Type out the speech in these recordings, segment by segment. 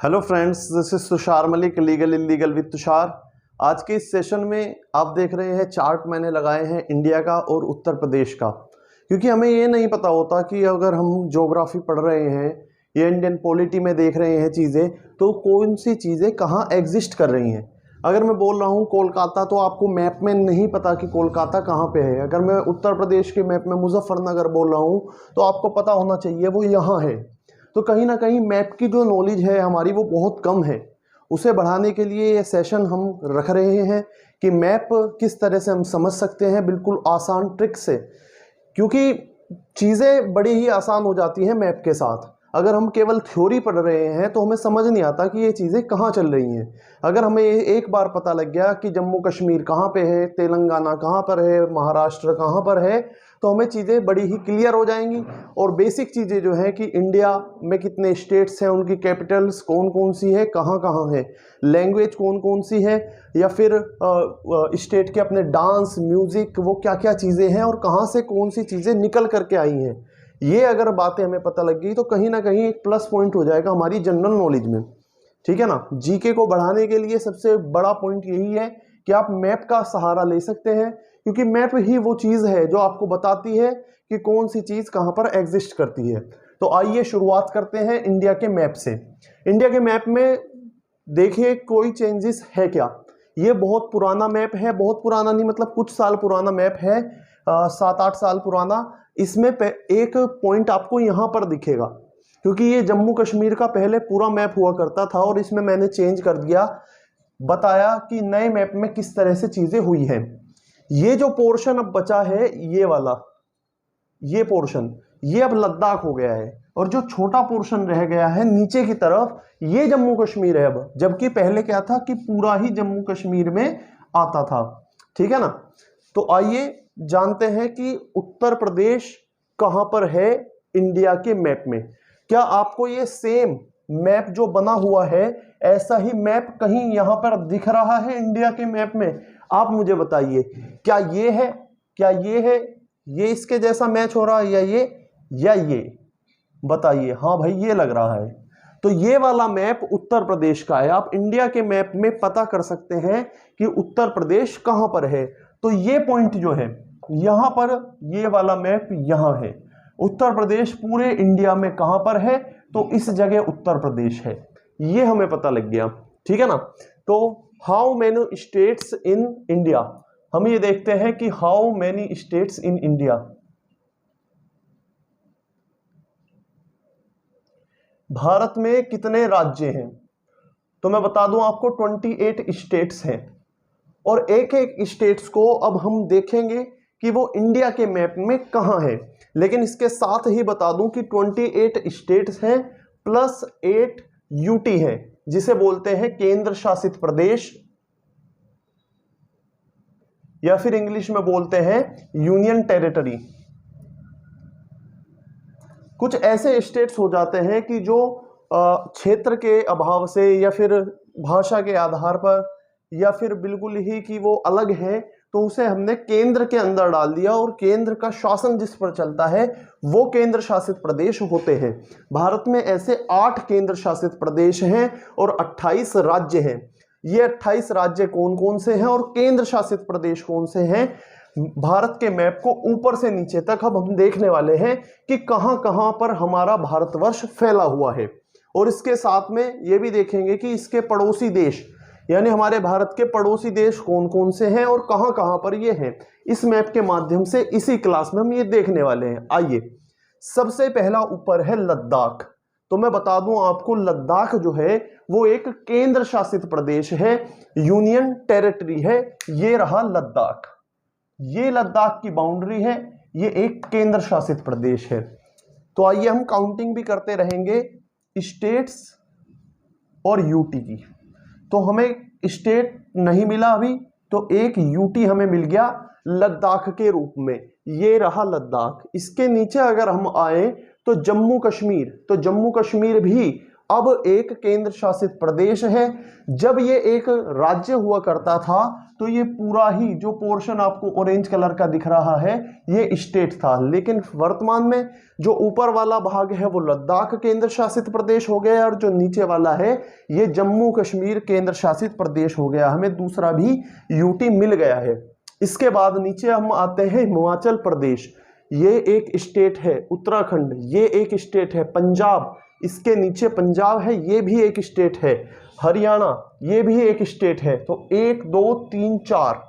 Hello friends, this is Tushar Malik, legal illegal with Tushar. आज के इस सेशन में आप देख रहे हैं चार्ट मैंने लगाए हैं इंडिया का और उत्तर प्रदेश का, क्योंकि हमें ये नहीं पता होता कि अगर हम ज्योग्राफी पढ़ रहे हैं या इंडियन पॉलिटी में देख रहे हैं चीज़ें, तो कौन सी चीज़ें कहाँ एग्जिस्ट कर रही हैं। अगर मैं बोल रहा हूँ कोलकाता, तो आपको मैप में नहीं पता कि कोलकाता कहाँ पे है। अगर मैं उत्तर प्रदेश के मैप में मुजफ्फरनगर बोल रहा हूँ, तो आपको पता होना चाहिए वो यहाँ है। तो कहीं ना कहीं मैप की जो नॉलेज है हमारी वो बहुत कम है। उसे बढ़ाने के लिए ये सेशन हम रख रहे हैं कि मैप किस तरह से हम समझ सकते हैं बिल्कुल आसान ट्रिक से, क्योंकि चीज़ें बड़ी ही आसान हो जाती हैं मैप के साथ। अगर हम केवल थ्योरी पढ़ रहे हैं तो हमें समझ नहीं आता कि ये चीज़ें कहाँ चल रही हैं। अगर हमें एक बार पता लग गया कि जम्मू कश्मीर कहाँ पे है, तेलंगाना कहाँ पर है, महाराष्ट्र कहाँ पर है, तो हमें चीज़ें बड़ी ही क्लियर हो जाएंगी। और बेसिक चीज़ें जो है कि इंडिया में कितने स्टेट्स हैं, उनकी कैपिटल्स कौन कौन सी है, कहाँ कहाँ है, लैंग्वेज कौन कौन सी है, या फिर स्टेट के अपने डांस म्यूज़िक वो क्या क्या चीज़ें हैं और कहाँ से कौन सी चीज़ें निकल करके आई हैं, ये अगर बातें हमें पता लग गई तो कहीं ना कहीं एक प्लस पॉइंट हो जाएगा हमारी जनरल नॉलेज में। ठीक है ना। जीके को बढ़ाने के लिए सबसे बड़ा पॉइंट यही है कि आप मैप का सहारा ले सकते हैं, क्योंकि मैप ही वो चीज़ है जो आपको बताती है कि कौन सी चीज़ कहाँ पर एग्जिस्ट करती है। तो आइए शुरुआत करते हैं इंडिया के मैप से। इंडिया के मैप में देखिए कोई चेंजेस है क्या। ये बहुत पुराना मैप है, बहुत पुराना नहीं मतलब कुछ साल पुराना मैप है, 7-8 साल पुराना। इसमें एक पॉइंट आपको यहाँ पर दिखेगा, क्योंकि ये जम्मू कश्मीर का पहले पूरा मैप हुआ करता था और इसमें मैंने चेंज कर दिया, बताया कि नए मैप में किस तरह से चीज़ें हुई हैं। ये जो पोर्शन अब बचा है, ये वाला, ये पोर्शन, ये अब लद्दाख हो गया है, और जो छोटा पोर्शन रह गया है नीचे की तरफ, ये जम्मू कश्मीर है अब, जबकि पहले क्या था कि पूरा ही जम्मू कश्मीर में आता था। ठीक है ना। तो आइए जानते हैं कि उत्तर प्रदेश कहां पर है इंडिया के मैप में। क्या आपको ये सेम मैप जो बना हुआ है, ऐसा ही मैप कहीं यहां पर दिख रहा है इंडिया के मैप में? आप मुझे बताइए, क्या ये है, क्या ये है, ये इसके जैसा मैच हो रहा है, या ये बताइए। हाँ भाई, ये लग रहा है। तो ये वाला मैप उत्तर प्रदेश का है। आप इंडिया के मैप में पता कर सकते हैं कि उत्तर प्रदेश कहां पर है। तो ये पॉइंट जो है यहां पर, ये वाला मैप यहां है। उत्तर प्रदेश पूरे इंडिया में कहां पर है, तो इस जगह उत्तर प्रदेश है, ये हमें पता लग गया। ठीक है ना। तो how many states in India, हम ये देखते हैं कि how many states in India. Bharat में कितने राज्य हैं? तो मैं बता दूं आपको 28 स्टेट्स हैं, और एक एक स्टेट्स को अब हम देखेंगे कि वो इंडिया के मैप में कहां है। लेकिन इसके साथ ही बता दूं कि 28 स्टेट्स हैं प्लस 8 यूटी है, जिसे बोलते हैं केंद्र शासित प्रदेश, या फिर इंग्लिश में बोलते हैं यूनियन टेरिटरी। कुछ ऐसे स्टेट्स हो जाते हैं कि जो क्षेत्र के अभाव से या फिर भाषा के आधार पर या फिर बिल्कुल ही कि वो अलग है, तो उसे हमने केंद्र के अंदर डाल दिया, और केंद्र का शासन जिस पर चलता है वो केंद्र शासित प्रदेश होते हैं। भारत में ऐसे 8 केंद्र शासित प्रदेश हैं और 28 राज्य हैं। ये 28 राज्य कौन कौन से हैं और केंद्र शासित प्रदेश कौन से हैं, भारत के मैप को ऊपर से नीचे तक अब हम देखने वाले हैं कि कहां कहां पर हमारा भारतवर्ष फैला हुआ है। और इसके साथ में ये भी देखेंगे कि इसके पड़ोसी देश, यानी हमारे भारत के पड़ोसी देश कौन कौन से हैं और कहां कहां पर ये हैं। इस मैप के माध्यम से इसी क्लास में हम ये देखने वाले हैं। आइए, सबसे पहला ऊपर है लद्दाख। तो मैं बता दूं आपको, लद्दाख जो है वो एक केंद्र शासित प्रदेश है, यूनियन टेरिटरी है। ये रहा लद्दाख, ये लद्दाख की बाउंड्री है, ये एक केंद्र शासित प्रदेश है। तो आइए हम काउंटिंग भी करते रहेंगे स्टेट्स और यूटी की। तो हमें स्टेट नहीं मिला अभी, तो एक यूटी हमें मिल गया लद्दाख के रूप में। ये रहा लद्दाख। इसके नीचे अगर हम आए तो जम्मू कश्मीर, तो जम्मू कश्मीर भी अब एक केंद्र शासित प्रदेश है। जब ये एक राज्य हुआ करता था तो ये पूरा ही जो पोर्शन आपको ऑरेंज कलर का दिख रहा है ये स्टेट था, लेकिन वर्तमान में जो ऊपर वाला भाग है वो लद्दाख केंद्र शासित प्रदेश हो गया और जो नीचे वाला है ये जम्मू कश्मीर केंद्र शासित प्रदेश हो गया। हमें दूसरा भी यूटी मिल गया है। इसके बाद नीचे हम आते हैं हिमाचल प्रदेश, ये एक स्टेट है। उत्तराखंड ये एक स्टेट है। पंजाब, इसके नीचे पंजाब है, ये भी एक स्टेट है। हरियाणा ये भी एक स्टेट है। तो 1 2 3 4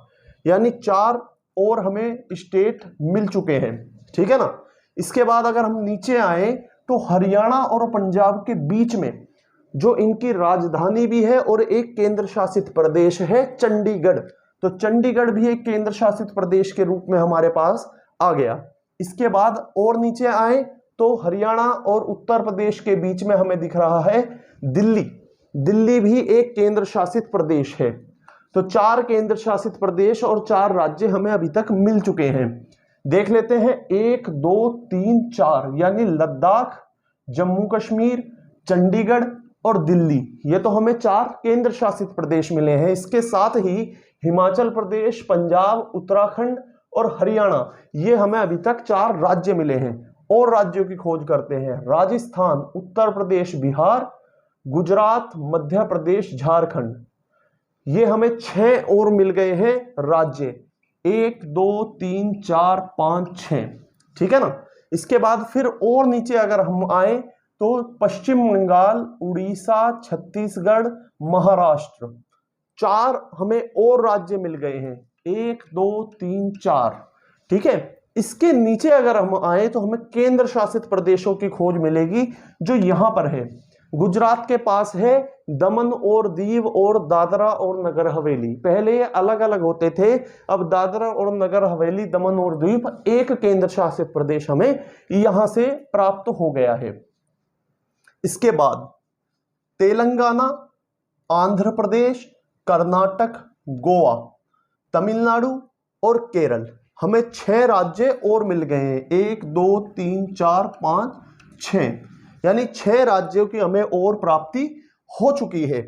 यानी 4 और हमें स्टेट मिल चुके हैं, ठीक है ना। इसके बाद अगर हम नीचे आए तो हरियाणा और पंजाब के बीच में जो इनकी राजधानी भी है और एक केंद्र शासित प्रदेश है चंडीगढ़, तो चंडीगढ़ भी एक केंद्र शासित प्रदेश के रूप में हमारे पास आ गया। इसके बाद और नीचे आए तो हरियाणा और उत्तर प्रदेश के बीच में हमें दिख रहा है दिल्ली, दिल्ली भी एक केंद्र शासित प्रदेश है। तो 4 केंद्र शासित प्रदेश और 4 राज्य हमें अभी तक मिल चुके हैं। देख लेते हैं 1 2 3 4 यानी लद्दाख, जम्मू कश्मीर, चंडीगढ़ और दिल्ली, ये तो हमें 4 केंद्र शासित प्रदेश मिले हैं। इसके साथ ही हिमाचल प्रदेश, पंजाब, उत्तराखंड और हरियाणा, ये हमें अभी तक 4 राज्य मिले हैं। और राज्यों की खोज करते हैं। राजस्थान, उत्तर प्रदेश, बिहार, गुजरात, मध्य प्रदेश, झारखंड, ये हमें 6 और मिल गए हैं राज्य। 1 2 3 4 5 6, ठीक है ना। इसके बाद फिर और नीचे अगर हम आए तो पश्चिम बंगाल, उड़ीसा, छत्तीसगढ़, महाराष्ट्र, 4 हमें और राज्य मिल गए हैं। 1 2 3 4, ठीक है। इसके नीचे अगर हम आए तो हमें केंद्र शासित प्रदेशों की खोज मिलेगी जो यहां पर है। गुजरात के पास है दमन और दीव और दादरा और नगर हवेली। पहले ये अलग अलग होते थे, अब दादरा और नगर हवेली, दमन और दीव एक केंद्र शासित प्रदेश हमें यहां से प्राप्त हो गया है। इसके बाद तेलंगाना, आंध्र प्रदेश, कर्नाटक, गोवा, तमिलनाडु और केरल, हमें 6 राज्य और मिल गए हैं। 1 2 3 4 5 6 यानी 6 राज्यों की हमें और प्राप्ति हो चुकी है।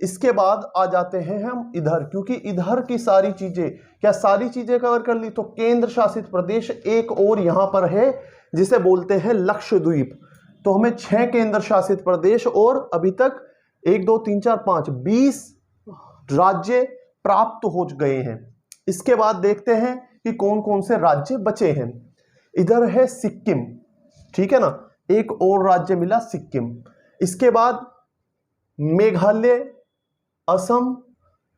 इसके बाद आ जाते हैं हम इधर, क्योंकि इधर की सारी चीजें, क्या सारी चीजें कवर कर ली? तो केंद्र शासित प्रदेश एक और यहां पर है जिसे बोलते हैं लक्षद्वीप। तो हमें 6 केंद्र शासित प्रदेश और अभी तक 1 2 3 4 5 20 राज्य प्राप्त हो गए हैं। इसके बाद देखते हैं कि कौन कौन से राज्य बचे हैं। इधर है सिक्किम, ठीक है ना, एक और राज्य मिला सिक्किम। इसके बाद मेघालय, असम,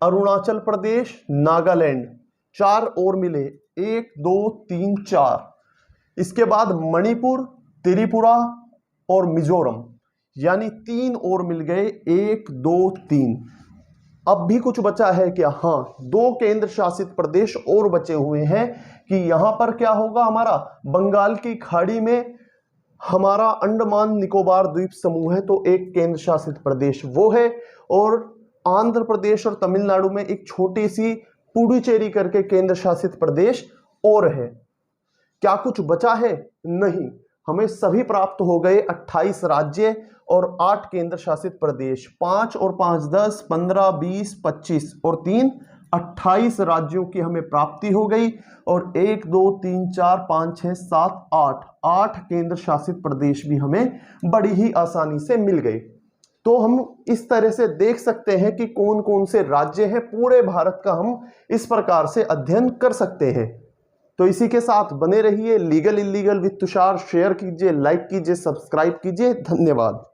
अरुणाचल प्रदेश, नागालैंड, 4 और मिले। 1 2 3 4। इसके बाद मणिपुर, त्रिपुरा और मिजोरम, यानी 3 और मिल गए। 1 2 3। अब भी कुछ बचा है क्या? हाँ, 2 केंद्र शासित प्रदेश और बचे हुए हैं कि यहां पर क्या होगा, हमारा बंगाल की खाड़ी में हमारा अंडमान निकोबार द्वीप समूह है, तो एक केंद्र शासित प्रदेश वो है। और आंध्र प्रदेश और तमिलनाडु में एक छोटी सी पुडुचेरी करके केंद्र शासित प्रदेश और है। क्या कुछ बचा है? नहीं, हमें सभी प्राप्त हो गए 28 राज्य और 8 केंद्र शासित प्रदेश। 5 और 5 10 15 20 25 और 3 28 राज्यों की हमें प्राप्ति हो गई। और 1 2 3 4 5 6 7 8 केंद्र शासित प्रदेश भी हमें बड़ी ही आसानी से मिल गए। तो हम इस तरह से देख सकते हैं कि कौन कौन से राज्य हैं पूरे भारत का, हम इस प्रकार से अध्ययन कर सकते हैं। तो इसी के साथ बने रहिए legal illegal with Tushar. Share कीजिए, लाइक कीजिए, सब्सक्राइब कीजिए। धन्यवाद।